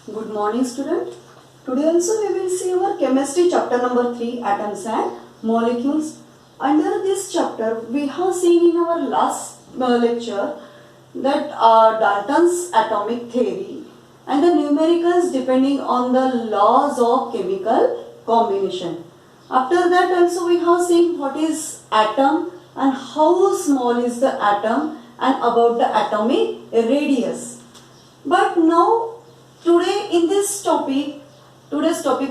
Good morning, student. Today also we will see our chemistry chapter number 3, atoms and molecules. Under this chapter we have seen in our last lecture that Dalton's atomic theory and the numericals depending on the laws of chemical combination. After that also we have seen what is atom and how small is the atom and about the atomic radius. But now today in today's topic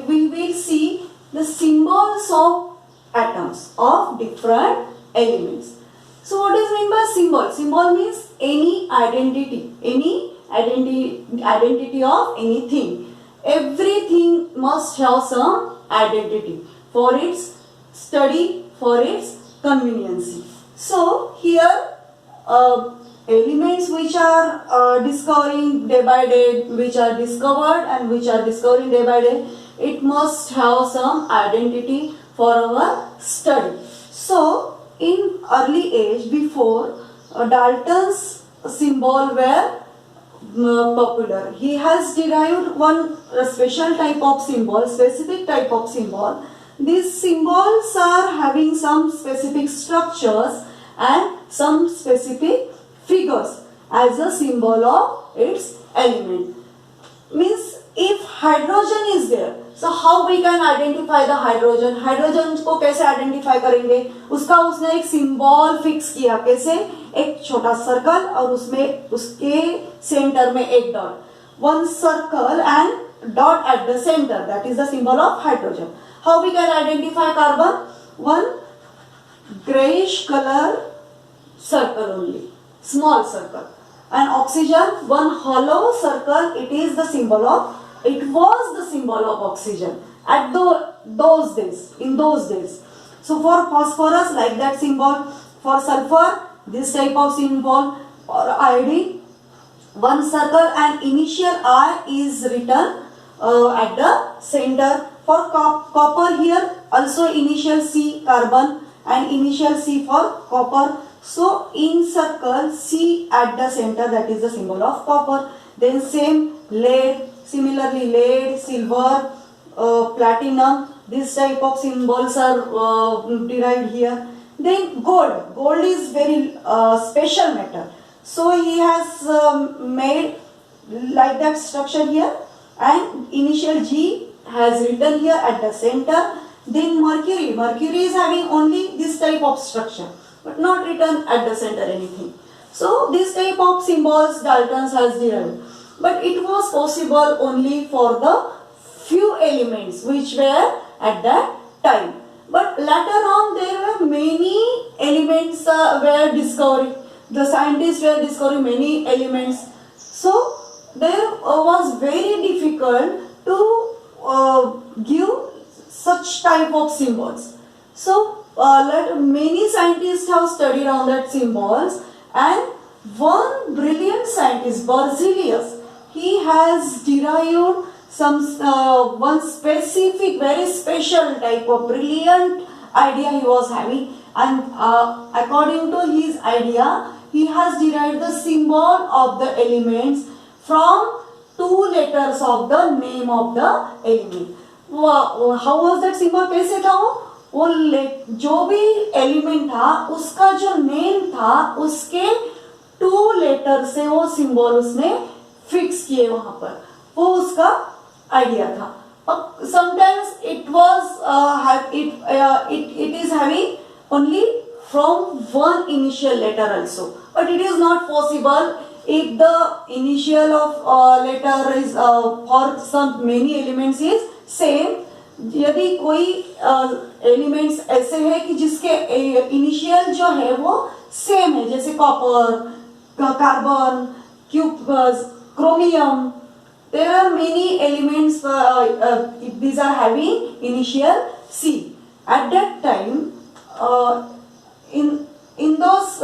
we will see the symbols of atoms of different elements. So what is meant by symbol? Symbol means any identity of anything. Everything must have some identity for its study, for its convenience. So here elements which are discovering day by day, which are discovered and which are discovering day by day, it must have some identity for our study. So in early age, before Dalton's symbol were popular, he has derived one special type of symbol, specific type of symbol. These symbols are having some specific structures and some specific figures as a symbol of its element. Means if hydrogen is there, so how we can identify the hydrogen? Hydrogen को कैसे identify करेंगे? उसका उसने एक symbol fix किया, कैसे? एक छोटा circle और उसमें उसके center में एक dot. One circle and dot at the center, that is the symbol of hydrogen. How we can identify carbon? One grayish color circle only. Small circle, and oxygen one hollow circle. It was the symbol of oxygen at those days, in those days. So for phosphorus, like that symbol. For sulfur, this type of symbol. For iodine, one circle and initial I is written at the center. For copper, here also initial C, carbon, and initial C for copper. So in circle C at the center, that is the symbol of copper. Then same lead, similarly lead, silver, platinum, this type of symbols are derived here. Then gold is very special metal. So he has made like that structure here, and initial G has written here at the center. Then mercury is having only this type of structure, but not written at the center anything. So this type of symbols Dalton has derived, but it was possible only for the few elements which were at that time. But later on there were many elements were discovered. The scientists were discovering many elements. So there was very difficult to give such type of symbols. So many scientists have studied on that symbols, and one brilliant scientist, Berzelius, he has derived some one specific, very special type of brilliant idea he was having, and according to his idea, he has derived the symbol of the elements from two letters of the name of the element. How was that symbol? कैसे था वो जो भी element था उसका जो name था उसके 2 लेटर से वो सिंबल उसने फिक्स किए वहां पर. वो उसका आइडिया था. Sometimes it is having only from one initial letter also, but it is not possible if the initial of letter is for some many elements is same. यदि कोई एलिमेंट्स ऐसे है कि जिसके इनिशियल जो है वो सेम है, जैसे copper, carbon, chromium, there are many elements these are having initial C. At that time in those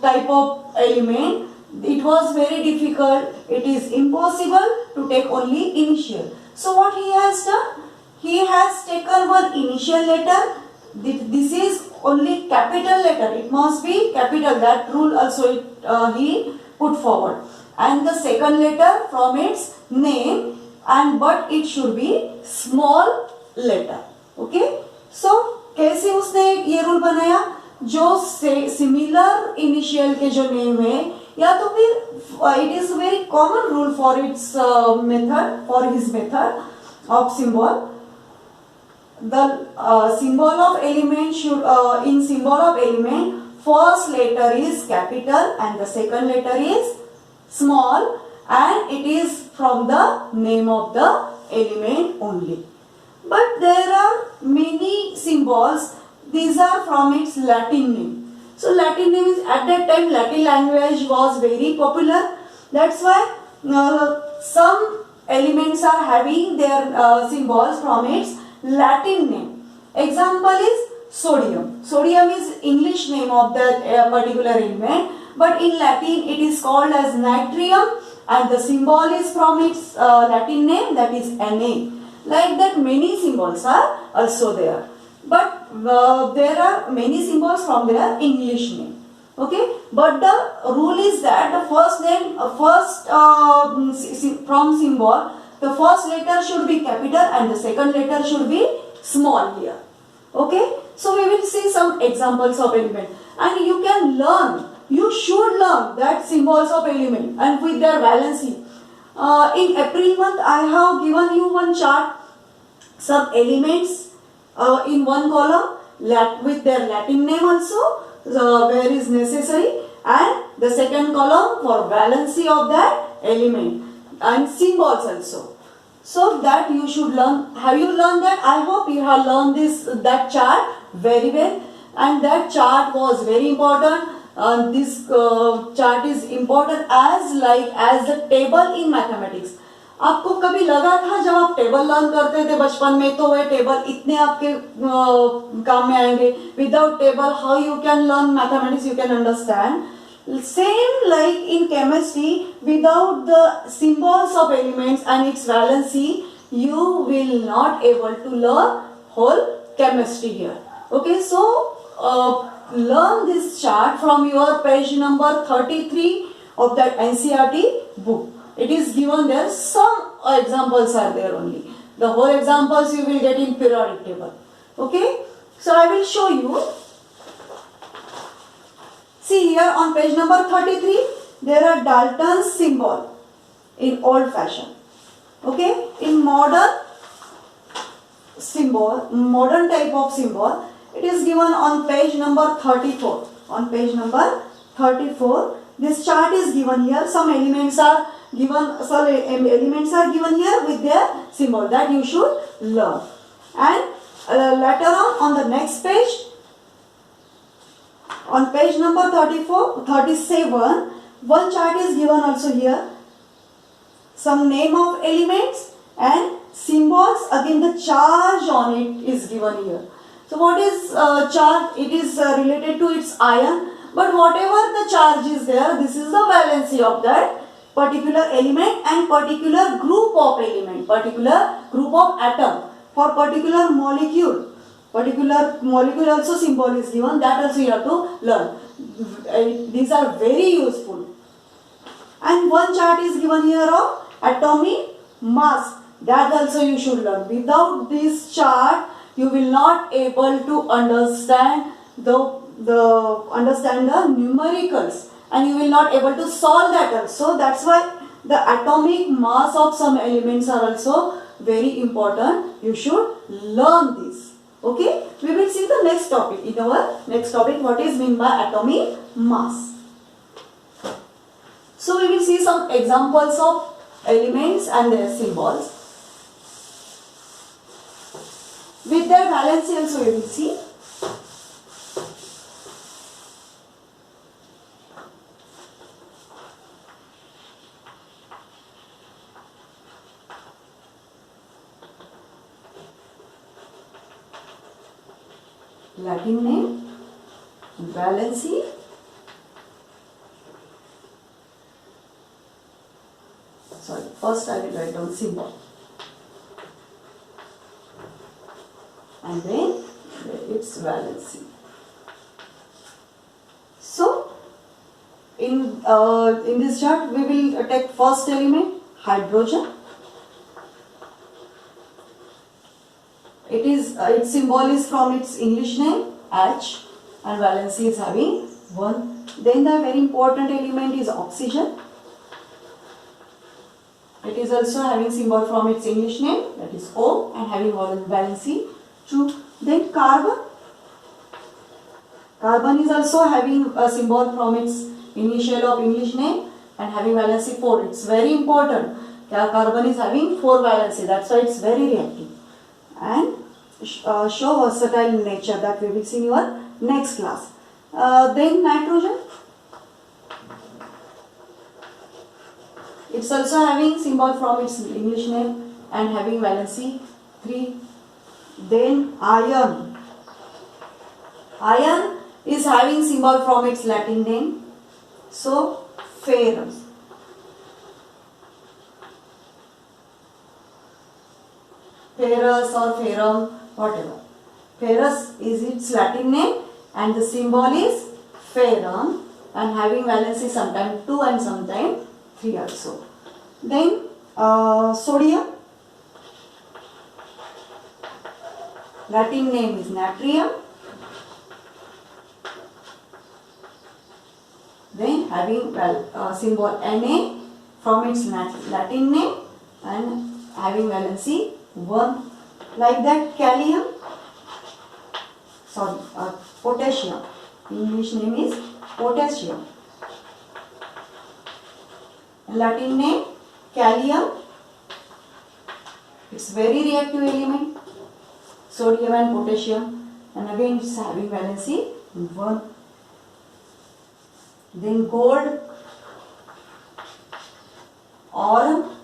type of element, it was very difficult, it is impossible to take only initial. So what he has done? He has taken one initial letter. This is only capital letter. It must be capital. That rule also he put forward. and the second letter from its name, and but it should be small letter. Okay, so कैसे उसने ये rule बनाया, जो similar initial के जो name है, या तो फिर it is very common rule for its method, for his method of symbol. The symbol of element should in symbol of element, first letter is capital and the second letter is small, and it is from the name of the element only. But there are many symbols, these are from its Latin name. So Latin name is, at that time Latin language was very popular, that's why some elements are having their symbols from its Latin name. Example is sodium. Sodium is English name of that particular element, but in Latin it is called as natrium, and the symbol is from its Latin name, that is Na. Like that many symbols are also there, but there are many symbols from their English name. Okay, but the rule is that the first name, from symbol, the first letter should be capital and the second letter should be small here. Okay, so we will see some examples of element, and you can learn, you should learn that symbols of element and with their valency. In April month I have given you one chart, some elements in one column with their Latin name also, where is necessary, and the second column for valency of that element and symbols also. So that you should learn. Have you learned that? I hope you have learned that chart very well, and that chart was very important. This chart is important as the table in mathematics. आपको कभी लगा था जब आप table learn करते थे बचपन में, तो वह टेबल इतने आपके काम में आएंगे? Without table how you can learn mathematics, you can understand. Same like in chemistry, without the symbols of elements and its valency, you will not able to learn whole chemistry here. Okay, so learn this chart from your page number 33 of that NCERT book. It is given there. Some examples are there only. The whole examples you will get in periodic table. Okay, so I will show you. See here on page number 33, there are Dalton's symbol in old fashion. Okay, in modern symbol, modern type of symbol, it is given on page number 34. On page number 34, this chart is given here. Some elements are given here with their symbol that you should learn. And later on the next page, on page number 37, one chart is given also here. Some name of elements and symbols, again the charge on it is given here. So what is charge? It is related to its ion, but whatever the charge is there, this is the valency of that particular element and particular group of element, particular group of atom. For particular molecule, also symbol is given, that also you have to learn. These are very useful. And one chart is given here of atomic mass, that also you should learn. Without this chart you will not able to understand the numericals, and you will not able to solve that also. That's why the atomic mass of some elements are also very important. You should learn this. Okay, we will see the next topic. In our next topic, what is meant by atomic mass. So we will see some examples of elements and their symbols. With their valency also we will see. Latin name, valency, first I will write down symbol, and then its valency. So in this chart we will take first element, hydrogen. Its symbol is from its English name H, and valency is having 1. Then the very important element is oxygen. It is also having symbol from its English name, that is O, and having valency 2. Then carbon. Carbon is also having a symbol from its initial of English name and having valency 4. It's very important. Carbon is having 4 valency. That's why it's very reactive. And show versatile nature, that we will see in your next class. Then nitrogen. It's also having symbol from its English name and having valency 3. Then iron. Iron is having symbol from its Latin name. So ferrous. Ferrous or ferrum, whatever. Ferrous is its Latin name and the symbol is ferrum, and having valency sometimes 2 and sometimes 3 also. Then sodium. Latin name is natrium. Then having symbol Na from its Latin name and having valency 1. Like that potassium. English name is potassium. Latin name Kalium. It's very reactive element, sodium and potassium, and again it's having valency 1. Then gold, aurum.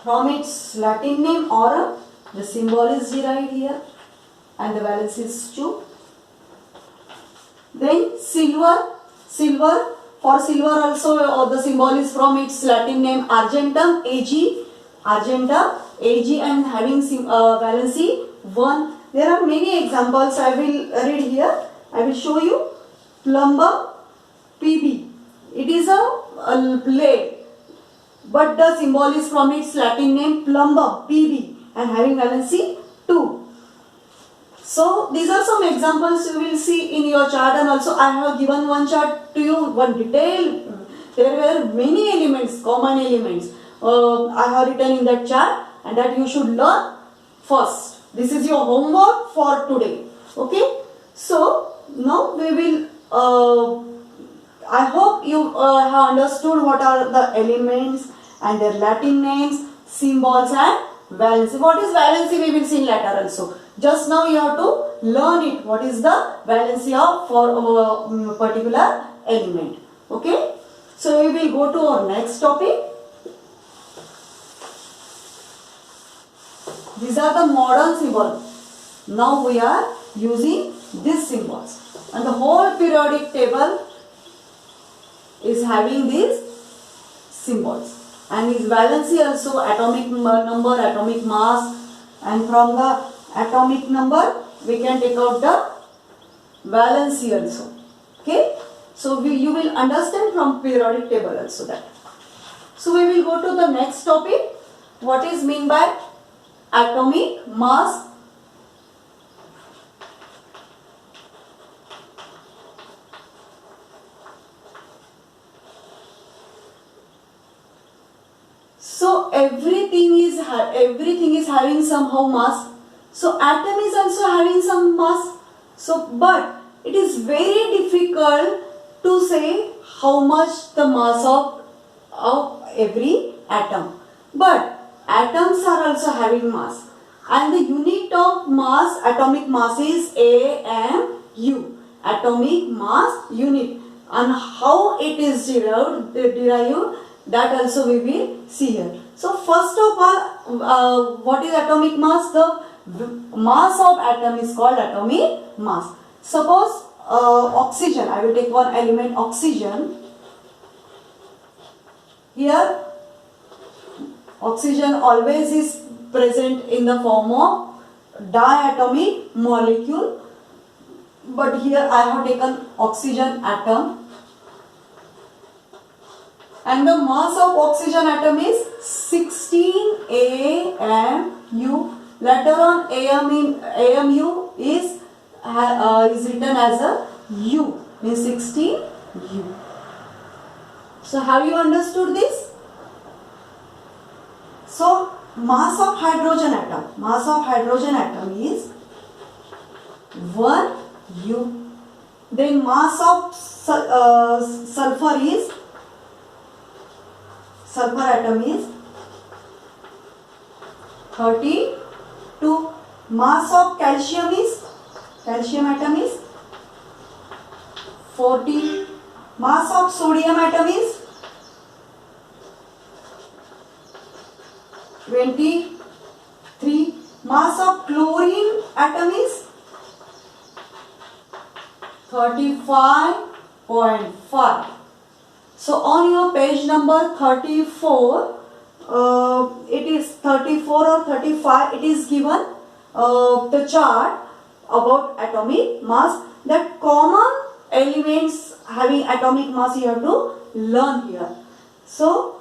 From its Latin name aurum, the symbol is derived here and the valency is 2. Then silver. For silver also the symbol is from its Latin name argentum, Ag, and having valency 1. There are many examples I will read here. I will show you. Plumbum, Pb. It is a lead, but the symbol is from its Latin name plumbum, Pb, and having valency 2. So these are some examples you will see in your chart, and also I have given one chart to you, one detail. There were many elements, common elements. I have written in that chart, and that you should learn first. This is your homework for today. Okay. So now we will. I hope you have understood what are the elements and their Latin names, symbols, and valency. What is valency? We will see later also. Just now you have to learn it. What is the valency of for a particular element? Okay. So we will go to our next topic. These are the modern symbols. Now we are using these symbols, and the whole periodic table is having these symbols, and is valency also atomic number, atomic mass, and from the atomic number we can take out the valency also. Okay, so you will understand from periodic table also that. So we will go to the next topic. What is mean by atomic mass? So everything is having somehow mass. So atom is also having some mass. So but it is very difficult to say how much the mass of every atom. But atoms are also having mass, and the unit of mass, atomic mass, is AMU, atomic mass unit, and how it is derived that also we will see here. So first of all, what is atomic mass? The mass of atom is called atomic mass. Suppose oxygen, I will take one element, oxygen. Here oxygen always is present in the form of diatomic molecule. but here I have taken oxygen atom, and the mass of oxygen atom is 16 AMU. Later on AMU is written as a U, means 16 U. So have you understood this? So mass of hydrogen atom is 1 U. Then mass of sulfur atom is 32. Mass of calcium atom is 40. Mass of sodium atom is 23. Mass of chlorine atom is 35.5. So on your page number 34, it is 34 or 35, it is given the chart about atomic mass. That common elements having atomic mass you have to learn here. So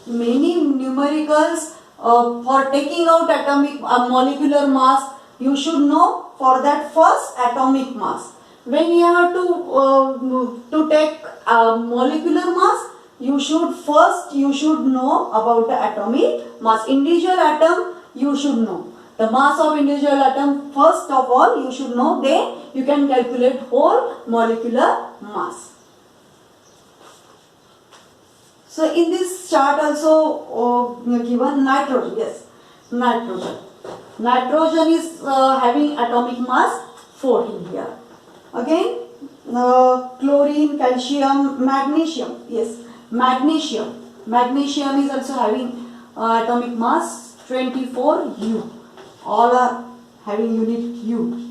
many numericals for taking out atomic molecular mass you should know. For that, first atomic mass. When you have to take molecular mass, you should know about the atomic mass. Individual atom you should know the mass of individual atom. First of all you should know, then you can calculate whole molecular mass. So in this chart also given nitrogen. Yes, nitrogen is having atomic mass 14 here. Again chlorine, calcium, magnesium. Yes, magnesium is also having atomic mass 24 U. All are having unit U.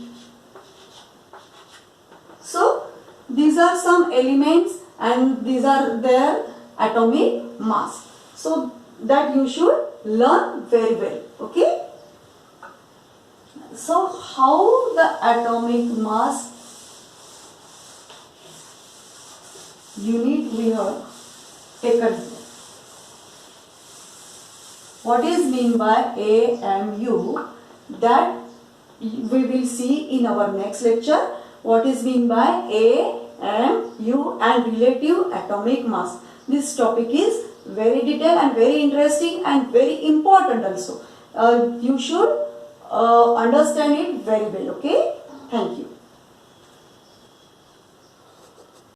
So these are some elements and these are their atomic mass. So that you should learn very well. Okay. So how the atomic mass unit we have taken here. What is mean by AMU, that we will see in our next lecture. What is mean by AMU and relative atomic mass. This topic is very detailed and very interesting and very important also. You should understand it very well. Okay. Thank you.